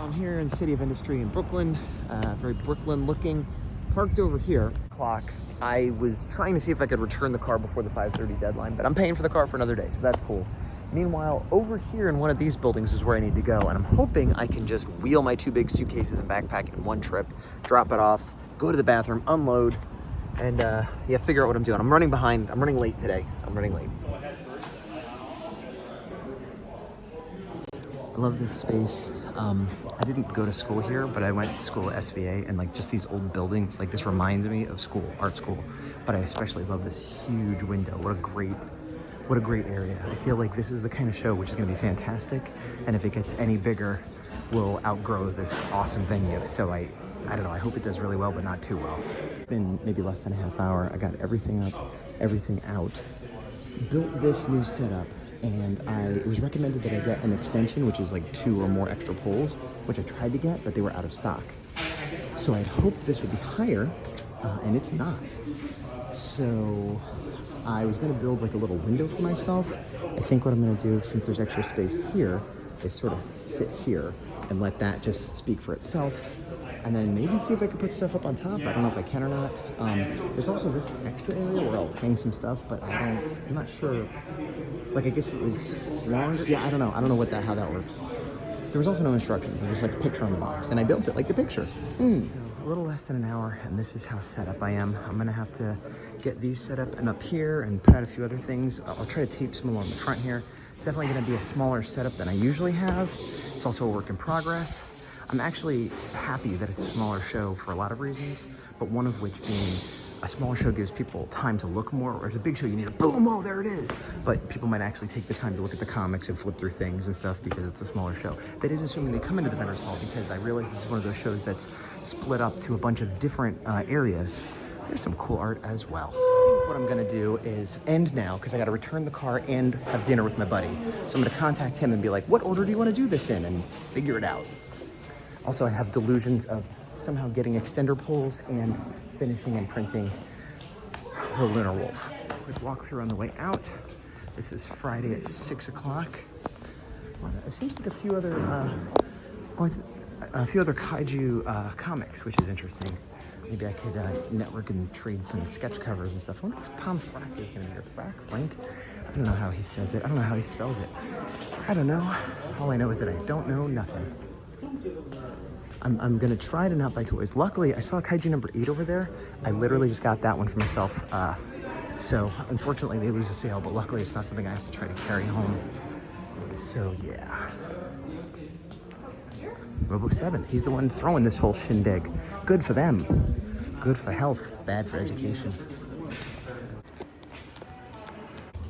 I'm here in City of Industry in Brooklyn, very Brooklyn looking, parked over here. Clock. I was trying to see if I could return the car before the 5:30 deadline, but I'm paying for the car for another day, so that's cool. Meanwhile, over here in one of these buildings is where I need to go, and I'm hoping I can just wheel my 2 big suitcases and backpack in one trip, drop it off, go to the bathroom, unload, and yeah, figure out what I'm doing. I'm running behind. I'm running late today. I'm running late. I love this space. I didn't go to school here, but I went to school at SVA, and like just these old buildings, like this reminds me of school, art school. But I especially love this huge window. What a great area. I feel like this is the kind of show which is gonna be fantastic, and if it gets any bigger, we'll outgrow this awesome venue. So I don't know, I hope it does really well, but not too well. It's been maybe less than a half hour. I got everything up, everything out, built this new setup, and it was recommended that I get an extension, which is like 2 or more extra poles, which I tried to get, but they were out of stock. So I'd hoped this would be higher, and it's not. So I was gonna build like a little window for myself. I think what I'm gonna do, since there's extra space here, is sort of sit here and let that just speak for itself. And then maybe see if I could put stuff up on top. I don't know if I can or not. There's also this extra area where I'll hang some stuff, but I'm not sure. Like, I guess if it was longer, yeah, I don't know how that works. There was also no instructions. There's just like a picture on the box, and I built it like the picture. So a little less than an hour, and this is how set up I am. I'm gonna have to get these set up and up here and put out a few other things. I'll try to tape some along the front here. It's definitely gonna be a smaller setup than I usually have. It's also a work in progress. I'm actually happy that it's a smaller show for a lot of reasons, but one of which being a smaller show gives people time to look more, whereas a big show you need a boom, oh, there it is. But people might actually take the time to look at the comics and flip through things and stuff because it's a smaller show. That is assuming they come into the vendors hall, because I realize this is one of those shows that's split up to a bunch of different areas. There's some cool art as well. What I'm gonna do is end now, because I gotta return the car and have dinner with my buddy. So I'm gonna contact him and be like, what order do you wanna do this in? And figure it out. Also, I have delusions of somehow getting extender poles and finishing and printing the Lunar Wolf. Quick walkthrough on the way out. This is Friday at 6 o'clock. It seems like a few other Kaiju comics, which is interesting. Maybe I could network and trade some sketch covers and stuff. I wonder if Tom Frack is gonna be here. Frank? I don't know how he says it. I don't know how he spells it. I don't know. All I know is that I don't know nothing. I'm gonna try to not buy toys. Luckily, I saw Kaiju number 8 over there. I literally just got that one for myself. So unfortunately they lose a sale, but luckily it's not something I have to try to carry home. So yeah. Robo 7, he's the one throwing this whole shindig. Good for them. Good for health, bad for education.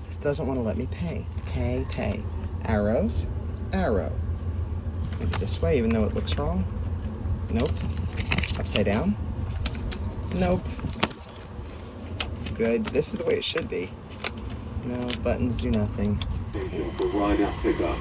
This doesn't want to let me pay. Pay. Arrows, arrow. Maybe this way, even though it looks wrong. Nope. Upside down. Nope. Good. This is the way it should be. No, buttons do nothing. For ride out pickup.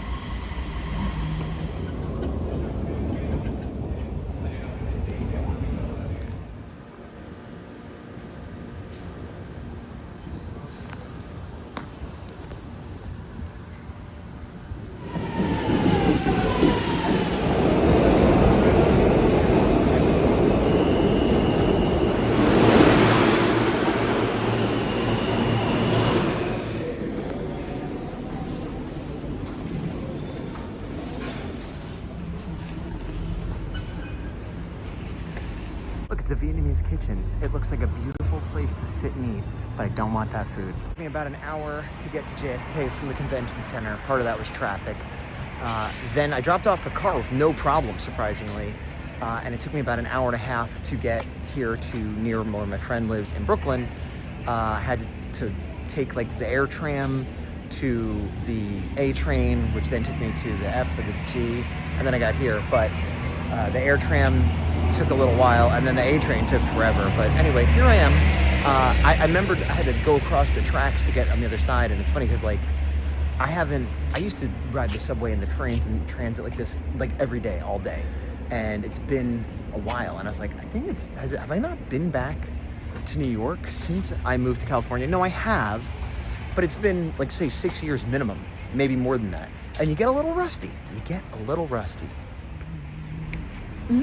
Look, it's a Vietnamese kitchen. It looks like a beautiful place to sit and eat, but I don't want that food. It took me about an hour to get to JFK from the convention center. Part of that was traffic. Then I dropped off the car with no problem, surprisingly. And it took me about an hour and a half to get here to near where my friend lives in Brooklyn. Had to take like the air tram to the A train, which then took me to the F or the G, and then I got here. But the air tram took a little while, and then the A train took forever. But anyway, here I am. I remembered I had to go across the tracks to get on the other side, and it's funny because like I used to ride the subway and the trains and transit like this like every day, all day, and it's been a while, and I was like, I think have I not been back to New York since I moved to California? No, I have, but it's been like, say, 6 years minimum, maybe more than that, and you get a little rusty. He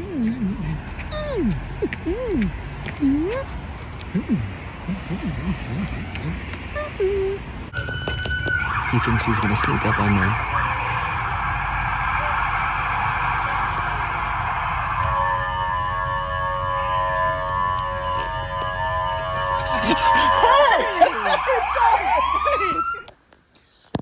thinks he's gonna sneak up on me.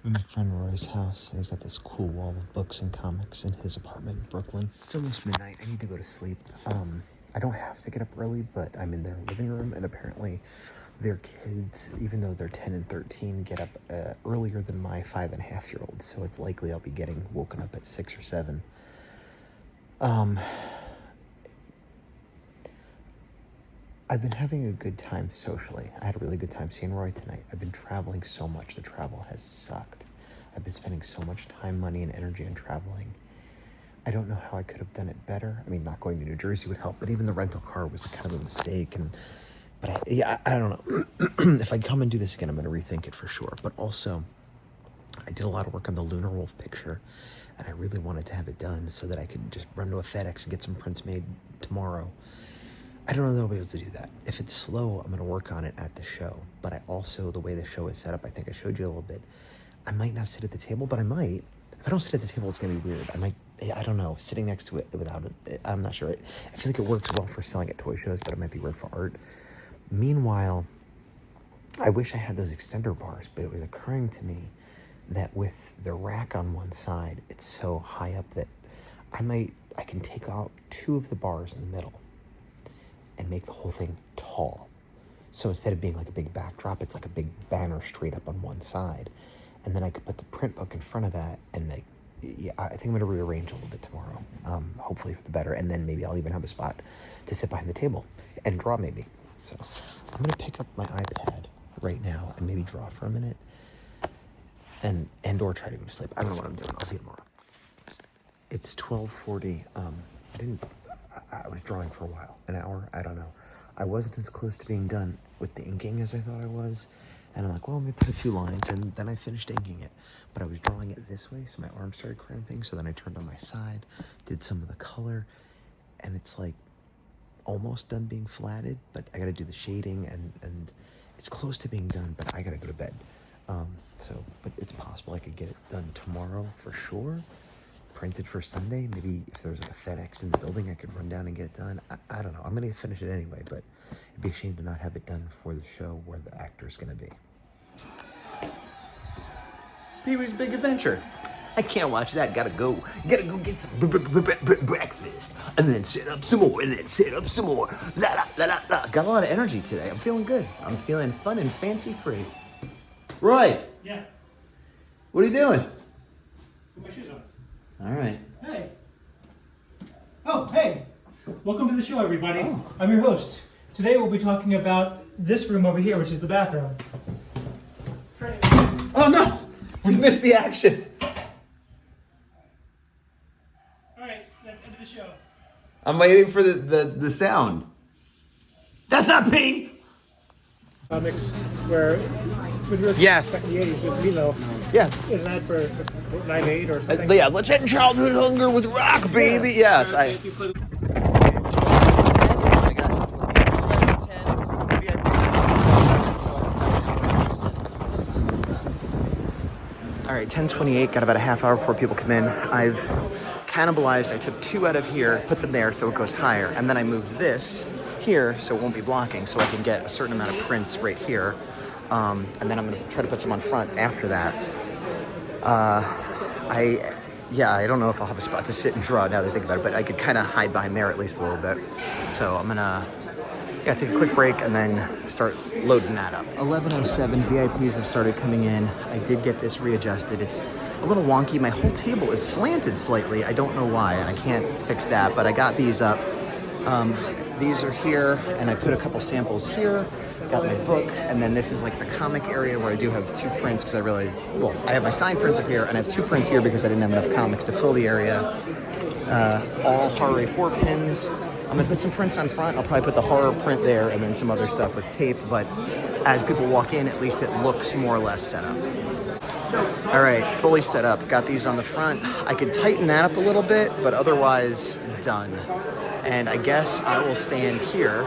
I'm at my friend Roy's house, and he's got this cool wall of books and comics in his apartment in Brooklyn. It's almost midnight. I need to go to sleep. I don't have to get up early, but I'm in their living room, and apparently their kids, even though they're 10 and 13, get up earlier than my 5.5-year-old, so it's likely I'll be getting woken up at 6 or 7. I've been having a good time socially. I had a really good time seeing Roy tonight. I've been traveling so much. The travel has sucked. I've been spending so much time, money, and energy on traveling. I don't know how I could have done it better. I mean, not going to New Jersey would help, but even the rental car was kind of a mistake. But I don't know. If I come and do this again, I'm going to rethink it for sure. But also, I did a lot of work on the Lunar Wolf picture, and I really wanted to have it done so that I could just run to a FedEx and get some prints made tomorrow. I don't know that I'll be able to do that. If it's slow, I'm going to work on it at the show. But I also, the way the show is set up, I think I showed you a little bit. I might not sit at the table, but I might. If I don't sit at the table, it's going to be weird. I don't know, sitting next to it without it, I'm not sure. I feel like it works well for selling at toy shows, but it might be weird for art. Meanwhile, I wish I had those extender bars, but it was occurring to me that with the rack on one side, it's so high up that I can take out 2 of the bars in the middle and make the whole thing tall. So instead of being like a big backdrop, it's like a big banner straight up on one side. And then I could put the print book in front of that, and I think I'm gonna rearrange a little bit tomorrow, hopefully for the better. And then maybe I'll even have a spot to sit behind the table and draw maybe. So I'm gonna pick up my iPad right now and maybe draw for a minute and or try to go to sleep. I don't know what I'm doing. I'll see you tomorrow. It's 12:40. I was drawing for a while, an hour, I don't know. I wasn't as close to being done with the inking as I thought I was. And I'm like, well, let me put a few lines, and then I finished inking it. But I was drawing it this way, so my arm started cramping, so then I turned on my side, did some of the color, and it's like almost done being flatted, but I gotta do the shading, and it's close to being done, but I gotta go to bed. But it's possible I could get it done tomorrow for sure. Printed for Sunday. Maybe if there was like a FedEx in the building, I could run down and get it done. I don't know. I'm gonna finish it anyway, but it'd be a shame to not have it done for the show where the actor's gonna be. Pee-wee's Big Adventure. I can't watch that. Gotta go get some breakfast, and then sit up some more, and then sit up some more. La la la la la. Got a lot of energy today. I'm feeling good. I'm feeling fun and fancy free. Roy. Yeah. What are you doing? Put my shoes on. All right. Hey. Oh, hey. Welcome to the show, everybody. I'm your host. Today we'll be talking about this room over here, which is the bathroom. Oh no! We missed the action. All right, that's end of the show. I'm waiting for the sound. That's not pee! Comics where Yes. back in the 80s was Milo. Yes. Isn't that for 9/8 or something? Yeah, let's end childhood hunger with rock, baby. Yeah. Yes. Sure, thank you for the- All right, 10:28, got about a half hour before people come in. I've cannibalized, I took 2 out of here, put them there so it goes higher, and then I moved this here so it won't be blocking, so I can get a certain amount of prints right here. And then I'm gonna try to put some on front after that. I don't know if I'll have a spot to sit and draw now that I think about it, but I could kind of hide behind there at least a little bit. So I'm gonna take a quick break and then start loading that up. 11:07, VIPs have started coming in. I did get this readjusted. It's a little wonky. My whole table is slanted slightly. I don't know why, and I can't fix that, but I got these up. These are here, and I put a couple samples here. Got my book, and then this is like the comic area where I do have 2 prints because I realized, well, I have my signed prints up here, and I have 2 prints here because I didn't have enough comics to fill the area. All Horror 4 pins. I'm gonna put some prints on front. I'll probably put the horror print there and then some other stuff with tape, but as people walk in, at least it looks more or less set up. All right, fully set up. Got these on the front. I could tighten that up a little bit, but otherwise done. And I guess I will stand here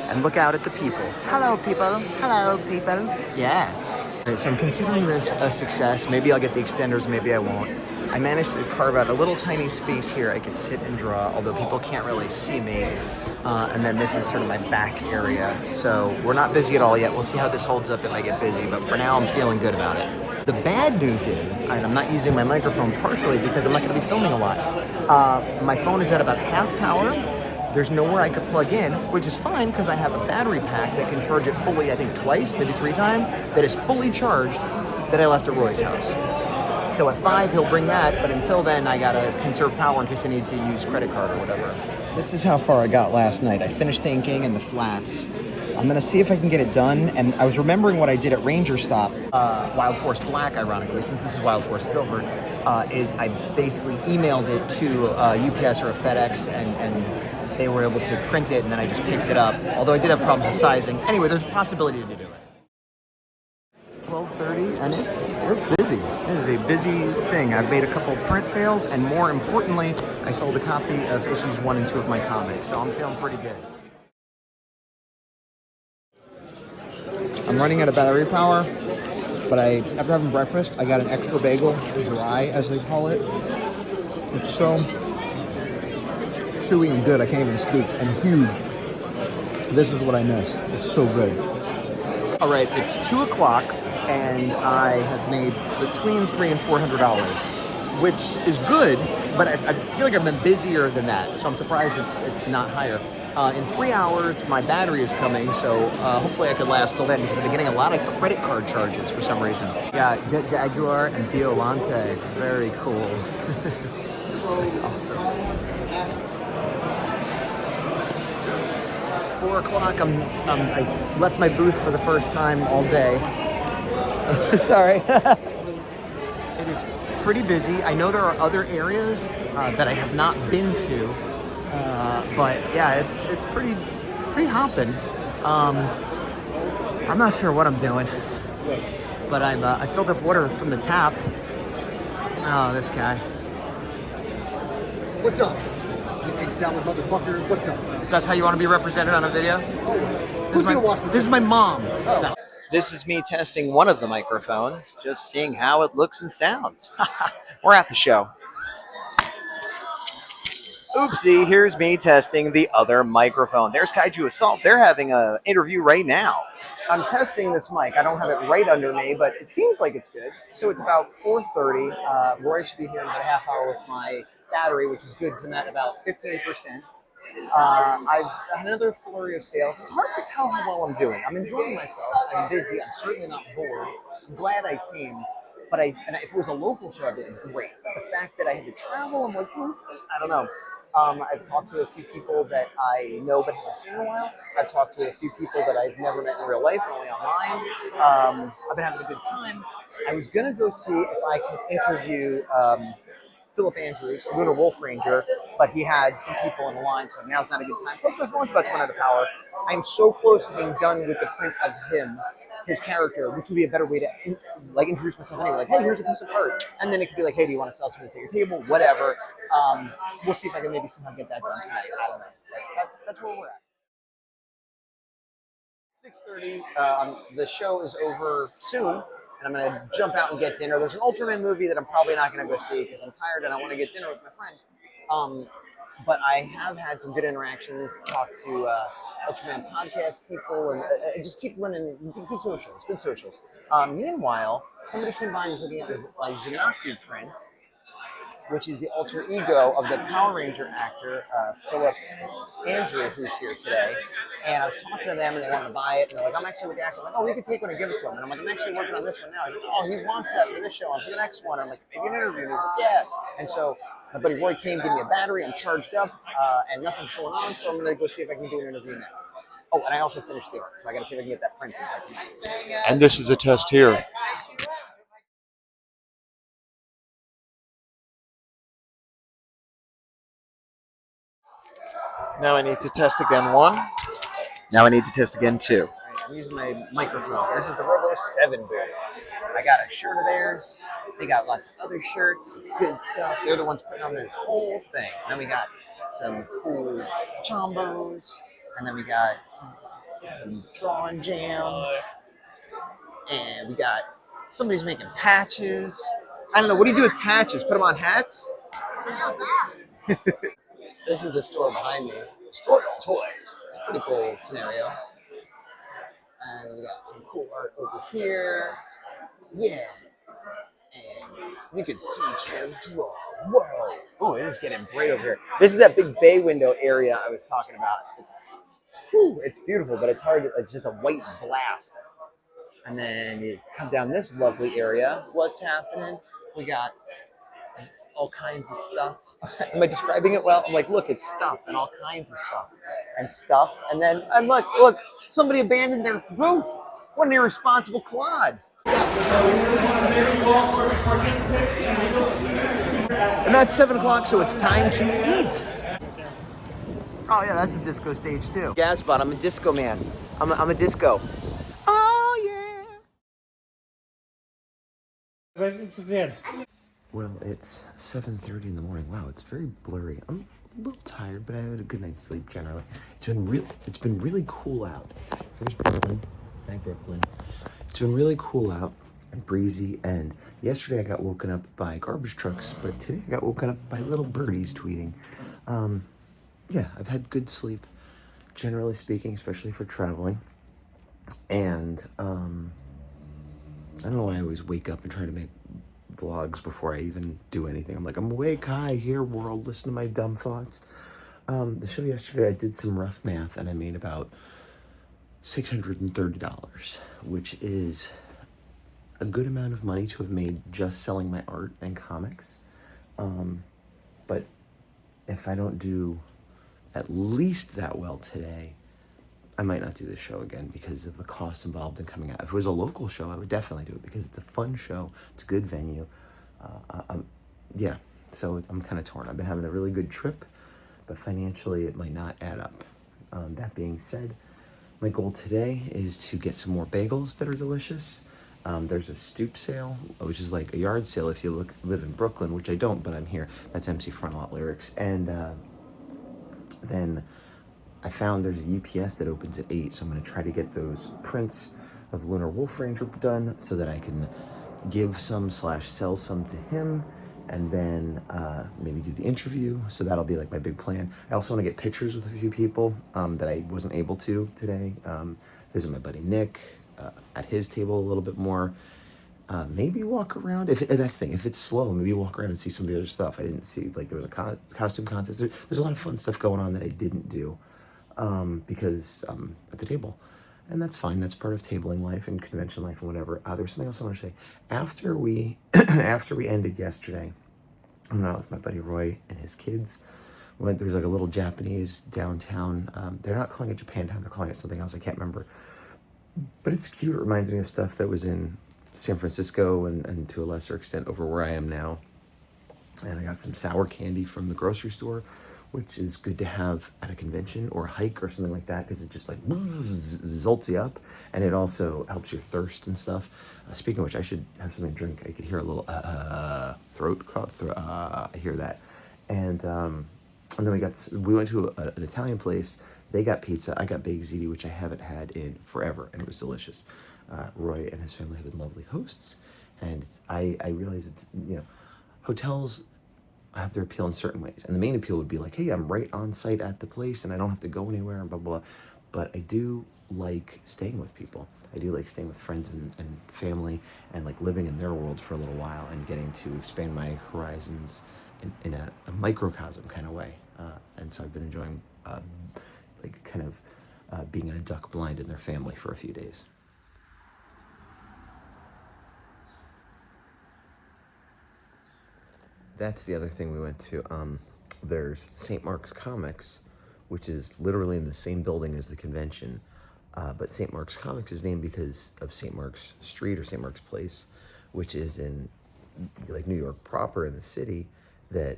and look out at the people. Hello, people. Hello, people. Yes. Okay, so I'm considering this a success. Maybe I'll get the extenders, maybe I won't. I managed to carve out a little tiny space here I could sit and draw, although people can't really see me. And then this is sort of my back area. So we're not busy at all yet. We'll see how this holds up if I get busy, but for now I'm feeling good about it. The bad news is, and I'm not using my microphone partially because I'm not gonna be filming a lot. My phone is at about half power. There's nowhere I could plug in, which is fine because I have a battery pack that can charge it fully, I think twice, maybe 3 times, that is fully charged that I left at Roy's house. So at 5, he'll bring that, but until then, I gotta conserve power in case I need to use credit card or whatever. This is how far I got last night. I finished the inking and the flats. I'm gonna see if I can get it done, and I was remembering what I did at Ranger Stop, Wild Force Black, ironically, since this is Wild Force Silver, is I basically emailed it to UPS or a FedEx, and they were able to print it, and then I just picked it up, although I did have problems with sizing. Anyway, there's a possibility to do it. 12:30, and it's busy. It is a busy thing. I've made a couple print sales, and more importantly, I sold a copy of issues 1 and 2 of my comic, so I'm feeling pretty good. I'm running out of battery power, but after having breakfast, I got an extra bagel, dry as they call it. It's so chewy and good, I can't even speak, and huge. This is what I miss. It's so good. All right, it's 2 o'clock, and I have made between $300 and $400, which is good, but I feel like I've been busier than that, so I'm surprised it's not higher. In 3 hours, my battery is coming, so hopefully I could last till then, because I've been getting a lot of credit card charges for some reason. Yeah, Jet Jaguar and Biolante, very cool. That's awesome. 4 o'clock, I left my booth for the first time all day. Sorry. It is pretty busy. I know there are other areas that I have not been to, but yeah, it's pretty hopping. I'm not sure what I'm doing, but I filled up water from the tap. Oh, this guy. What's up, you egg salad motherfucker? What's up? That's how you want to be represented on a video? Always. Who's gonna watch this? This is my mom. Oh. No. This is me testing one of the microphones, just seeing how it looks and sounds. We're at the show. Oopsie, here's me testing the other microphone. There's Kaiju Assault. They're having an interview right now. I'm testing this mic. I don't have it right under me, but it seems like it's good. So it's about 4:30. Roy should be here in about a half hour with my battery, which is good because I'm at about 15%. I've had another flurry of sales. It's hard to tell how well I'm doing. I'm enjoying myself. I'm busy. I'm certainly not bored. I'm glad I came. But if it was a local show, I'd be like, great. But the fact that I had to travel, I'm like, I don't know. I've talked to a few people that I know but haven't seen in a while. I've talked to a few people that I've never met in real life, only online. I've been having a good time. I was going to go see if I could interview Philip Andrews, Lunar Wolf Ranger, but he had some people in the line, so now's not a good time. Plus, my phone's about to run out of power. I'm so close to being done with the print of him, his character, which would be a better way to introduce myself anyway. Like, hey, here's a piece of art. And then it could be like, hey, do you want to sell something at your table? Whatever. We'll see if I can maybe somehow get that done tonight. I don't know. That's where we're at. 6:30. The show is over soon, and I'm going to jump out and get dinner. There's an Ultraman movie that I'm probably not going to go see because I'm tired and I want to get dinner with my friend. But I have had some good interactions, talked to Ultraman podcast people, and just keep running good socials. Meanwhile, somebody came by and was looking at this Zanaku print, which is the alter ego of the Power Ranger actor, Philip Andrew, who's here today. And I was talking to them, and they wanted to buy it. And they're like, I'm actually with the actor. I'm like, oh, we could take one and give it to him. And I'm like, I'm actually working on this one now. He's like, oh, he wants that for this show and for the next one. I'm like, maybe an interview. And he's like, yeah. And so my buddy Roy came, gave me a battery. I'm charged up, and nothing's going on. So I'm going to go see if I can do an interview now. Oh, and I also finished the art, so I got to see if I can get that printed. And this is a test here. Now I need to test again 1. Now I need to test again 2. I'm using my microphone. This is the Robo 7 booth. I got a shirt of theirs. They got lots of other shirts. It's good stuff. They're the ones putting on this whole thing. Then we got some cool chombos, and then we got some drawing jams, and we got somebody's making patches. I don't know. What do you do with patches? Put them on hats? This is the store behind me. Destroy all toys. It's a pretty cool scenario. And we got some cool art over here. Yeah. And you can see Kev draw. Whoa. Oh, it is getting bright over here. This is that big bay window area I was talking about. It's beautiful, but it's hard. It's just a white blast. And then you come down this lovely area. What's happening? We got all kinds of stuff. Am I describing it well? I'm like, look, it's stuff and all kinds of stuff and stuff. And then, and look, somebody abandoned their roof. What an irresponsible clod. And that's 7 o'clock, so it's time to eat. Oh yeah, that's the disco stage too. Gazbot, I'm a disco man. I'm a disco. Oh yeah. But it's just the end. Well, it's 7:30 in the morning. Wow, it's very blurry. I'm a little tired, but I had a good night's sleep generally. It's been really cool out. Here's Brooklyn. Hi, Brooklyn. It's been really cool out and breezy, and yesterday I got woken up by garbage trucks, but today I got woken up by little birdies tweeting. Yeah, I've had good sleep, generally speaking, especially for traveling. And I don't know why I always wake up and try to make vlogs before I even do anything. I'm like, I'm awake, hi, here world, listen to my dumb thoughts. The show yesterday, I did some rough math and I made about $630, which is a good amount of money to have made just selling my art and comics. But if I don't do at least that well today, I might not do this show again because of the costs involved in coming out. If it was a local show, I would definitely do it because it's a fun show. It's a good venue. Yeah, so I'm kind of torn. I've been having a really good trip, but financially it might not add up. That being said, my goal today is to get some more bagels that are delicious. There's a stoop sale, which is like a yard sale if you live in Brooklyn, which I don't, but I'm here. That's MC Front Lot Lyrics. And then I found there's a UPS that opens at 8, so I'm going to try to get those prints of Lunar Wolf Ranger done so that I can give some / sell some to him, and then maybe do the interview. So that'll be like my big plan. I also want to get pictures with a few people that I wasn't able to today. Visit my buddy Nick at his table a little bit more. Maybe walk around. That's the thing. If it's slow, maybe walk around and see some of the other stuff I didn't see. Like there was a costume contest. There's a lot of fun stuff going on that I didn't do because I'm at the table. And that's fine. That's part of tabling life and convention life and whatever. There's something else I want to say. After we ended yesterday, I went out with my buddy Roy and his kids. There's like a little Japanese downtown. They're not calling it Japantown. They're calling it something else. I can't remember. But it's cute. It reminds me of stuff that was in San Francisco and to a lesser extent over where I am now. And I got some sour candy from the grocery store, which is good to have at a convention or a hike or something like that because it just like zolts you up, and it also helps your thirst and stuff. Speaking of which, I should have something to drink. I could hear a little throat cough. I hear that. And then we went to an Italian place. They got pizza. I got baked ziti, which I haven't had in forever, and it was delicious. Roy and his family have been lovely hosts, and I realize it's, hotels have their appeal in certain ways, and the main appeal would be like, hey, I'm right on site at the place, and I don't have to go anywhere, and blah blah blah. But I do like staying with people. I do like staying with friends and family, and like living in their world for a little while, and getting to expand my horizons in a microcosm kind of way. And so I've been enjoying being in a duck blind in their family for a few days. That's the other thing we went to. There's St. Mark's Comics, which is literally in the same building as the convention. But St. Mark's Comics is named because of St. Mark's Street or St. Mark's Place, which is in like New York proper in the city. That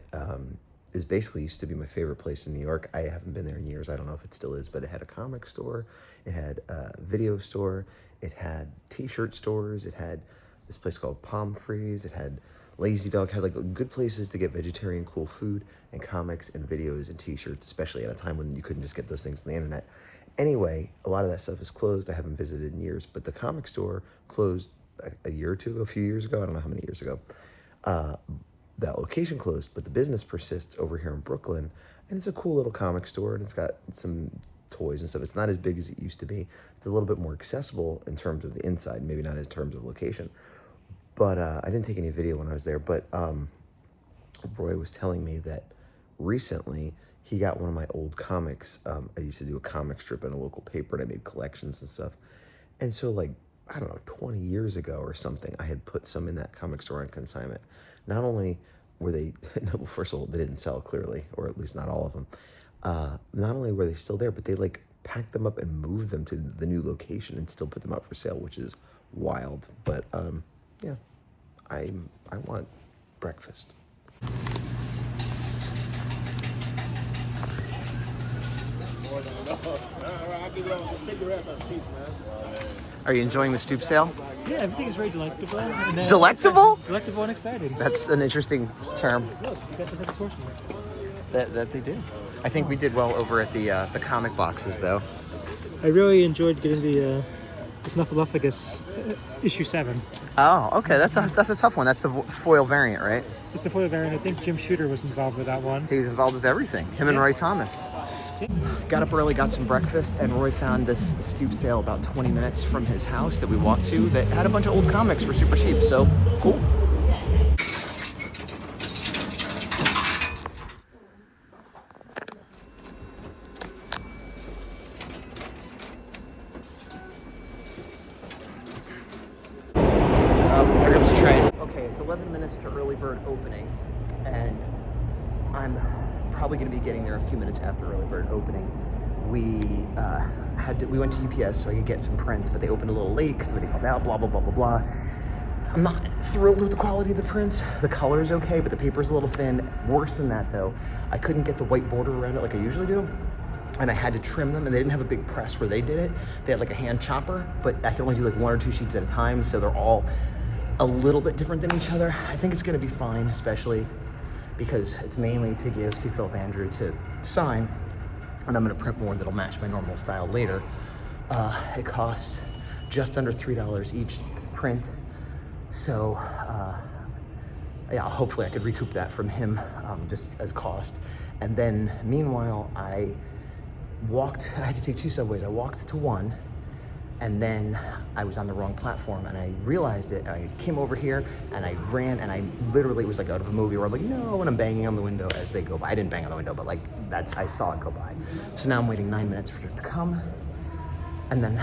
is basically used to be my favorite place in New York. I haven't been there in years. I don't know if it still is, but it had a comic store. It had a video store. It had t-shirt stores. It had this place called Palm Freeze. It had Lazy Dog, had like good places to get vegetarian cool food and comics and videos and t-shirts, especially at a time when you couldn't just get those things on the internet. Anyway, a lot of that stuff is closed. I haven't visited in years, but the comic store closed a year or two ago, a few years ago. I don't know how many years ago. That location closed, but the business persists over here in Brooklyn, and it's a cool little comic store, and it's got some toys and stuff. It's not as big as it used to be. It's a little bit more accessible in terms of the inside, maybe not in terms of location. But I didn't take any video when I was there, but Roy was telling me that recently he got one of my old comics. I used to do a comic strip in a local paper, and I made collections and stuff. And so, like, I don't know, 20 years ago or something, I had put some in that comic store on consignment. Not only were they, well, first of all, they didn't sell clearly, or at least not all of them. Not only were they still there, but they like packed them up and moved them to the new location and still put them out for sale, which is wild. But yeah, I want breakfast. Are you enjoying the stoop sale? Yeah, everything is very delectable. And, Delectable? Delectable and exciting. That's an interesting term. Look, you got the head torsion. That they do. I think we did well over at the comic boxes, though. I really enjoyed getting the Snuffleupagus issue 7. Oh, okay. That's a tough one. That's the foil variant, right? It's the foil variant. I think Jim Shooter was involved with that one. He was involved with everything. Him and Roy Thomas. Got up early, got some breakfast, and Roy found this stoop sale about 20 minutes from his house that we walked to that had a bunch of old comics for super cheap. So cool. Here comes the train. Okay, it's 11 minutes to early bird opening, and I'm probably going to be getting there a few minutes after early bird opening. We went to UPS so I could get some prints, but they opened a little late because somebody called out, blah, blah, blah, blah, blah. I'm not thrilled with the quality of the prints. The color's okay, but the paper's a little thin. Worse than that, though, I couldn't get the white border around it like I usually do, and I had to trim them, and they didn't have a big press where they did it. They had like a hand chopper, but I could only do like 1 or 2 sheets at a time, so they're all a little bit different than each other. I think it's going to be fine, especially because it's mainly to give to Philip Andrew to sign, and I'm going to print more that'll match my normal style later. It costs just under $3 each to print, so yeah, hopefully I could recoup that from him just as cost. And then meanwhile, I had to take 2 subways. I walked to one, and then I was on the wrong platform, and I realized it. I came over here, and I ran, and I literally, it was like out of a movie where I'm like, no, and I'm banging on the window as they go by. I didn't bang on the window, but like, I saw it go by. So now I'm waiting 9 minutes for it to come, and then,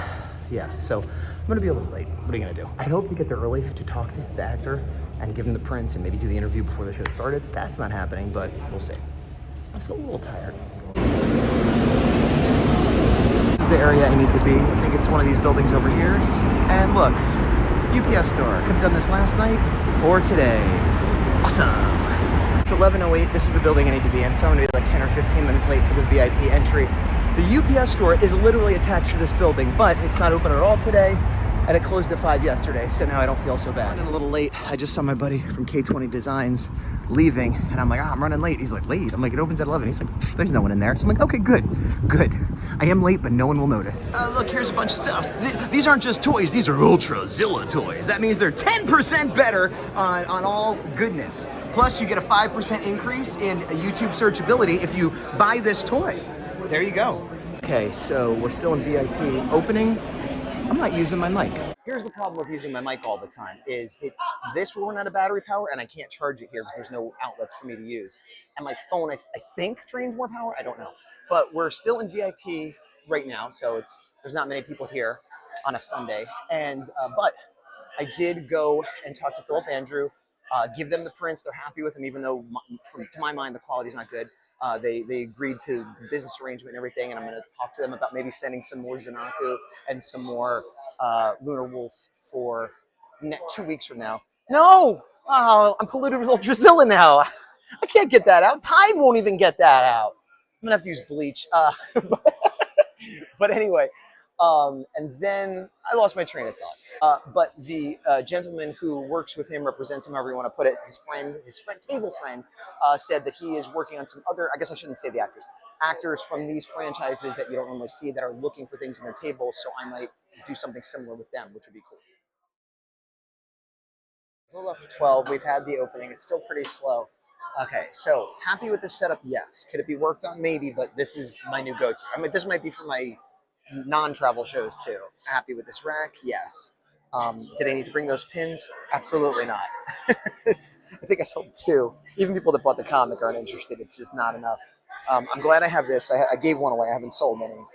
yeah, so I'm gonna be a little late. What are you gonna do? I'd hoped to get there early to talk to the actor and give him the prints and maybe do the interview before the show started. That's not happening, but we'll see. I'm still a little tired. This is the area I need to be. I think it's one of these buildings over here. And look, UPS store. Could have done this last night or today. Awesome. It's 11:08. This is the building I need to be in, so I'm gonna be like 10 or 15 minutes late for the VIP entry. The UPS store is literally attached to this building, but it's not open at all today, and it closed at 5 yesterday, so now I don't feel so bad. I'm running a little late. I just saw my buddy from K20 Designs leaving, and I'm like, I'm running late. He's like, late? I'm like, it opens at 11. He's like, there's no one in there. So I'm like, okay, good. I am late, but no one will notice. Look, here's a bunch of stuff. These aren't just toys. These are Ultra Zilla toys. That means they're 10% better on all goodness. Plus, you get a 5% increase in YouTube searchability if you buy this toy. There you go. Okay, so we're still in VIP opening. I'm not using my mic. Here's the problem with using my mic all the time is this will run out of battery power and I can't charge it here because there's no outlets for me to use. And my phone, I think, drains more power. I don't know. But we're still in VIP right now, so there's not many people here on a Sunday. And but I did go and talk to Philip Andrew, give them the prints. They're happy with them, even though to my mind the quality's not good. They agreed to the business arrangement and everything, and I'm going to talk to them about maybe sending some more Zanaku and some more Lunar Wolf for 2 weeks from now. No! Oh, I'm polluted with Ultrazilla now. I can't get that out. Tide won't even get that out. I'm going to have to use bleach. But anyway, And then I lost my train of thought. But the gentleman who works with him, represents him, however you want to put it, table friend, said that he is working on some other, I guess I shouldn't say the actors from these franchises that you don't normally see that are looking for things in their tables. So I might do something similar with them, which would be cool. It's a little after 12. We've had the opening. It's still pretty slow. Okay, so happy with the setup? Yes. Could it be worked on? Maybe, but this is my new go-to. I mean, this might be for my non-travel shows too. Happy with this rack? Yes. Did I need to bring those pins? Absolutely not. I think I sold 2. Even people that bought the comic aren't interested. It's just not enough. I'm glad I have this. I gave one away. I haven't sold any.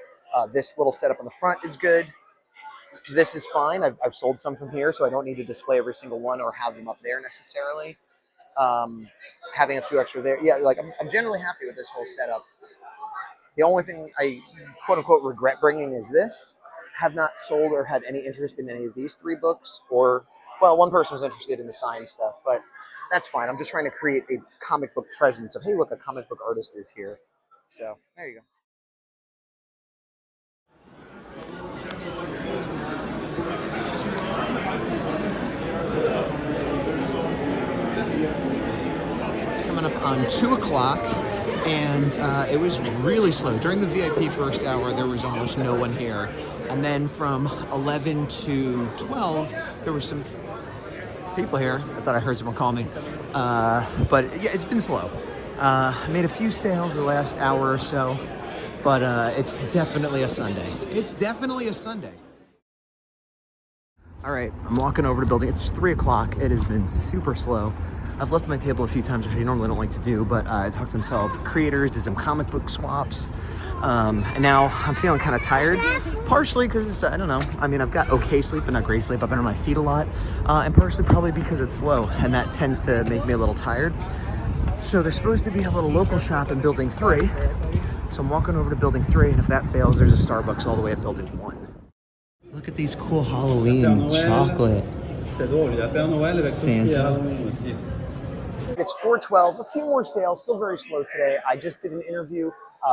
This little setup on the front is good. This is fine. I've sold some from here, so I don't need to display every single one or have them up there necessarily. Having a few extra there. Yeah, like I'm generally happy with this whole setup. The only thing I quote-unquote regret bringing is this. Have not sold or had any interest in any of these 3 books, or, well, one person was interested in the signed stuff, but that's fine. I'm just trying to create a comic book presence of, hey, look, a comic book artist is here. So, there you go. It's coming up on 2 o'clock. And it was really slow. During the VIP first hour, there was almost no one here. And then from 11 to 12, there were some people here. I thought I heard someone call me. But yeah, it's been slow. I made a few sales the last hour or so, but it's definitely a Sunday. It's definitely a Sunday. All right, I'm walking over to the building. It's 3 o'clock. It has been super slow. I've left my table a few times, which I normally don't like to do, but I talked to some fellow creators, did some comic book swaps, and now I'm feeling kind of tired, partially because, I don't know, I mean, I've got okay sleep, but not great sleep. I've been on my feet a lot, and partially probably because it's slow, and that tends to make me a little tired. So there's supposed to be a little local shop in Building 3, so I'm walking over to Building 3, and if that fails, there's a Starbucks all the way at Building 1. Look at these cool Halloween chocolate. Santa. It's 4:12, a few more sales, still very slow today. I just did an interview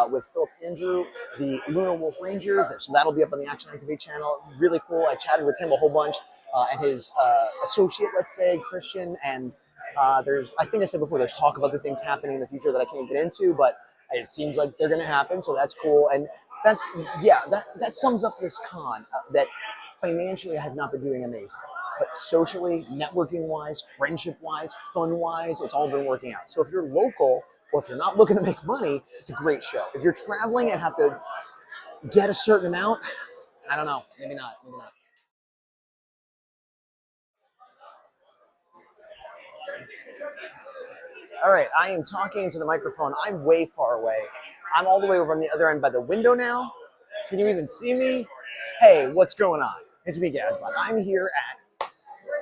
with Philip Andrew, the Lunar Wolf Ranger, so that'll be up on the Action Activate channel. Really cool. I chatted with him a whole bunch, and his associate, let's say, Christian, and there's, I think I said before, there's talk of other things happening in the future that I can't get into, but it seems like they're going to happen, so that's cool. And that's, yeah, that sums up this con, that financially I have not been doing amazing. But socially, networking-wise, friendship-wise, fun-wise, it's all been working out. So if you're local, or if you're not looking to make money, it's a great show. If you're traveling and have to get a certain amount, I don't know, maybe not, maybe not. All right, I am talking into the microphone. I'm way far away. I'm all the way over on the other end by the window now. Can you even see me? Hey, what's going on? It's me, Gazbot. I'm here at,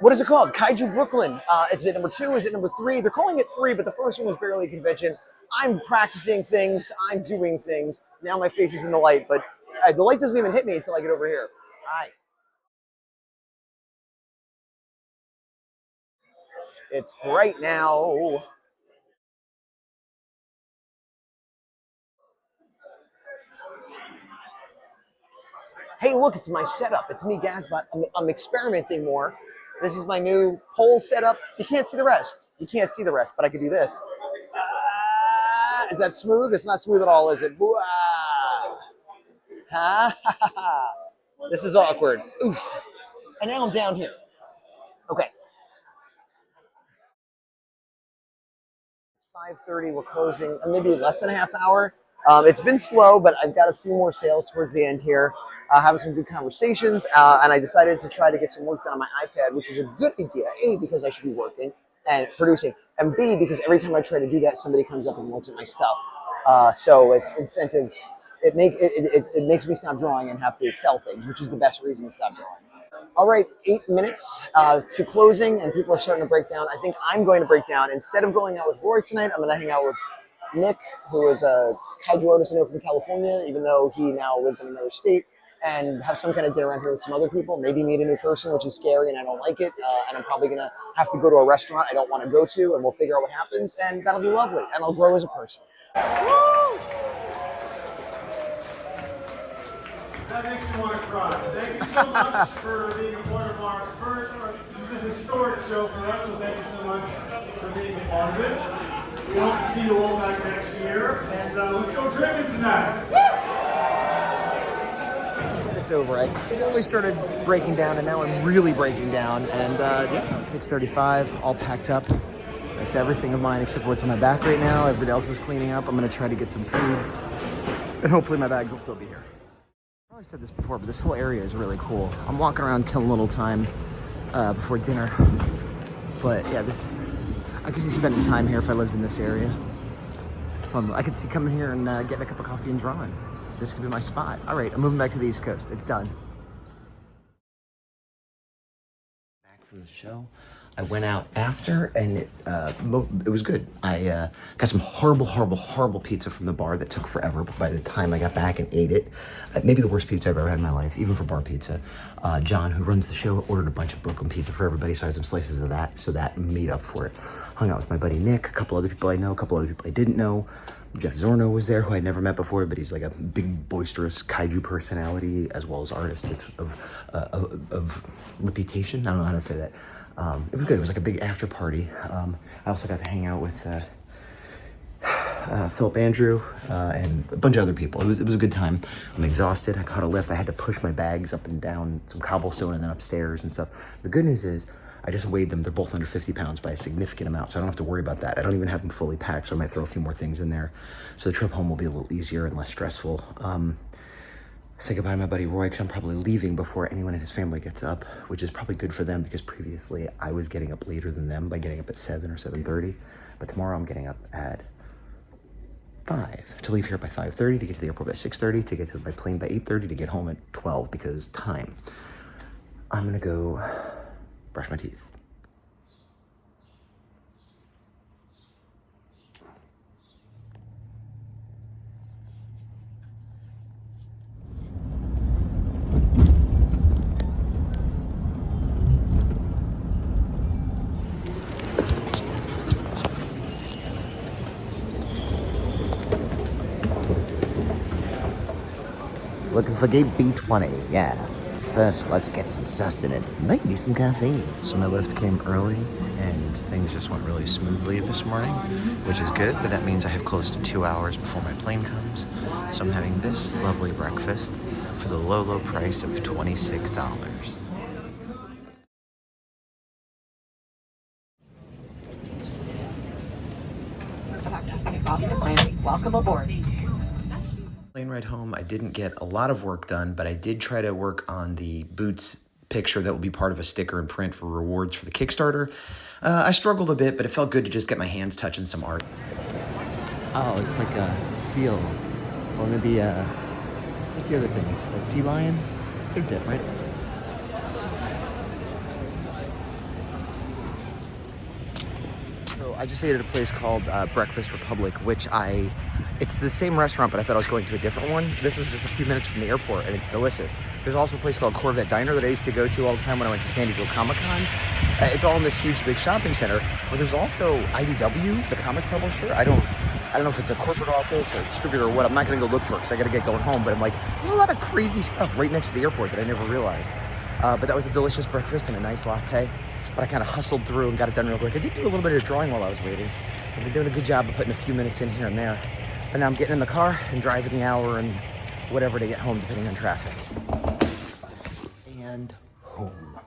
what is it called? Kaiju Brooklyn. Is it number 2? Is it number 3? They're calling it 3, but the first one was barely a convention. I'm practicing things. I'm doing things. Now my face is in the light, but the light doesn't even hit me until I get over here. Hi. It's bright now. Hey, look, it's my setup. It's me, Gazbot. I'm experimenting more. This is my new pole setup. You can't see the rest. You can't see the rest, but I could do this. Is that smooth? It's not smooth at all, is it? This is awkward. Oof. And now I'm down here. Okay. It's 5:30. We're closing maybe less than a half hour. It's been slow, but I've got a few more sales towards the end here. Having some good conversations, and I decided to try to get some work done on my iPad, which is a good idea. A, because I should be working and producing, and B, because every time I try to do that, somebody comes up and looks at my stuff. So it's incentive. It makes me stop drawing and have to sell things, which is the best reason to stop drawing. All right, 8 minutes to closing, and people are starting to break down. I think I'm going to break down. Instead of going out with Rory tonight, I'm going to hang out with Nick, who is a kaiju artist I know from California, even though he now lives in another state, and have some kind of dinner around here with some other people, maybe meet a new person, which is scary, and I don't like it, and I'm probably going to have to go to a restaurant I don't want to go to, and we'll figure out what happens, and that'll be lovely, and I'll grow as a person. Woo! That makes me want to cry. Thank you so much for being a part of our first. This is a historic show for us, so thank you so much for being a part of it. We hope to see you all back next year, and let's go drinking tonight. It's over. I slowly started breaking down, and now I'm really breaking down. And yeah, 6:35, all packed up. That's everything of mine except for what's in my back right now. Everybody else is cleaning up. I'm gonna try to get some food, and hopefully my bags will still be here. I probably said this before, but this whole area is really cool. I'm walking around killing a little time before dinner. But yeah, I could see spending time here if I lived in this area. It's fun. I could see coming here and getting a cup of coffee and drawing. This could be my spot. All right, I'm moving back to the East Coast. It's done. Back from the show. I went out after, and it was good. I got some horrible pizza from the bar that took forever, but by the time I got back and ate it, maybe the worst pizza I've ever had in my life, even for bar pizza. John, who runs the show, ordered a bunch of Brooklyn pizza for everybody, so I had some slices of that, so that made up for it. Hung out with my buddy Nick, a couple other people I know, a couple other people I didn't know. Jeff Zorno was there, who I'd never met before, but he's like a big, boisterous kaiju personality, as well as artist. It's of reputation. I don't know how to say that. It was good. It was like a big after party. I also got to hang out with Philip Andrew and a bunch of other people. It was a good time. I'm exhausted. I caught a lift. I had to push my bags up and down some cobblestone and then upstairs and stuff. The good news is I just weighed them. They're both under 50 pounds by a significant amount, so I don't have to worry about that. I don't even have them fully packed, so I might throw a few more things in there. So the trip home will be a little easier and less stressful. Say goodbye to my buddy Roy, because I'm probably leaving before anyone in his family gets up, which is probably good for them, because previously I was getting up later than them by getting up at 7 or 7:30. But tomorrow I'm getting up at 5 to leave here by 5:30, to get to the airport by 6:30, to get to my plane by 8:30, to get home at 12, because time. I'm gonna go brush my teeth. Looking for gate B20, yeah. First, let's get some sustenance, maybe some caffeine. So my lift came early, and things just went really smoothly this morning, which is good, but that means I have close to 2 hours before my plane comes. So I'm having this lovely breakfast for the low price of $26. Welcome aboard. Plane ride home, I didn't get a lot of work done, but I did try to work on the Boots picture that will be part of a sticker and print for rewards for the Kickstarter. I struggled a bit, but it felt good to just get my hands touching some art. Oh, it's like a seal. Or maybe what's the other things? A sea lion? They're different. So I just ate at a place called Breakfast Republic, which it's the same restaurant, but I thought I was going to a different one. This was just a few minutes from the airport, and it's delicious. There's also a place called Corvette Diner that I used to go to all the time when I went to San Diego Comic-Con. It's all in this huge, big shopping center. But there's also IDW, the comic publisher. I don't know if it's a corporate office or a distributor or what. I'm not going to go look for it because I got to get going home. But I'm like, there's a lot of crazy stuff right next to the airport that I never realized. But that was a delicious breakfast and a nice latte. But I kind of hustled through and got it done real quick. I did do a little bit of drawing while I was waiting. I've been doing a good job of putting a few minutes in here and there. But now I'm getting in the car and driving the hour and whatever to get home, depending on traffic. And home.